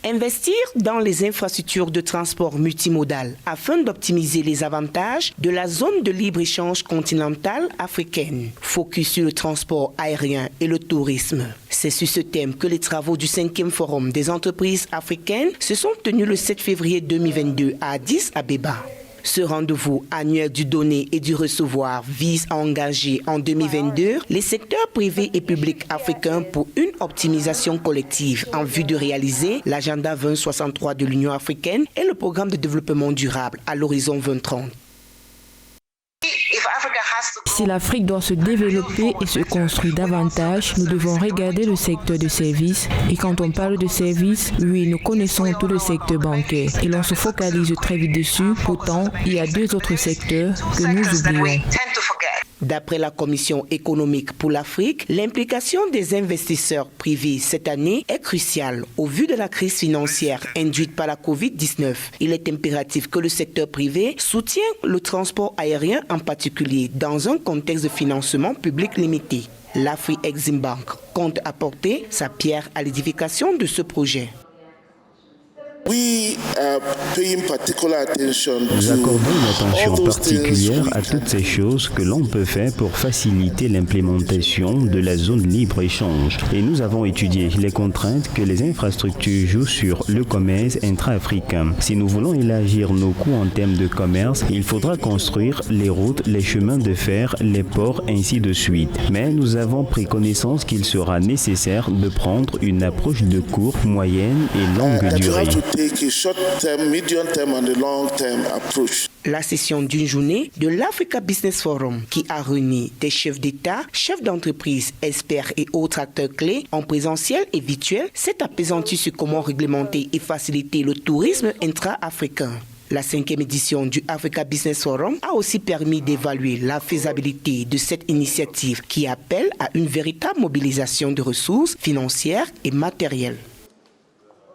Investir dans les infrastructures de transport multimodal afin d'optimiser les avantages de la zone de libre-échange continentale africaine. Focus sur le transport aérien et le tourisme. C'est sur ce thème que les travaux du 5e Forum des entreprises africaines se sont tenus le 7 février 2022 à Addis Abeba. Ce rendez-vous annuel du donner et du recevoir vise à engager en 2022 les secteurs privés et publics africains pour une optimisation collective en vue de réaliser l'agenda 2063 de l'Union africaine et le programme de développement durable à l'horizon 2030. Si l'Afrique doit se développer et se construire davantage, nous devons regarder le secteur de services. Et quand on parle de services, oui, nous connaissons tout le secteur bancaire. Et l'on se focalise très vite dessus. Pourtant, il y a 2 autres secteurs que nous oublions. D'après la Commission économique pour l'Afrique, l'implication des investisseurs privés cette année est cruciale au vu de la crise financière induite par la COVID-19. Il est impératif que le secteur privé soutienne le transport aérien en particulier dans un contexte de financement public limité. L'Afri-Exim-Bank compte apporter sa pierre à l'édification de ce projet. Nous accordons une attention particulière à toutes ces choses que l'on peut faire pour faciliter l'implémentation de la zone libre-échange. Et nous avons étudié les contraintes que les infrastructures jouent sur le commerce intra-africain. Si nous voulons élargir nos coûts en termes de commerce, il faudra construire les routes, les chemins de fer, les ports, ainsi de suite. Mais nous avons pris connaissance qu'il sera nécessaire de prendre une approche de courte, moyenne et longue durée. La session d'une journée de l'Africa Business Forum qui a réuni des chefs d'État, chefs d'entreprise, experts et autres acteurs clés en présentiel et virtuel s'est apaisantie sur comment réglementer et faciliter le tourisme intra-africain. La 5e édition du Africa Business Forum a aussi permis d'évaluer la faisabilité de cette initiative qui appelle à une véritable mobilisation de ressources financières et matérielles.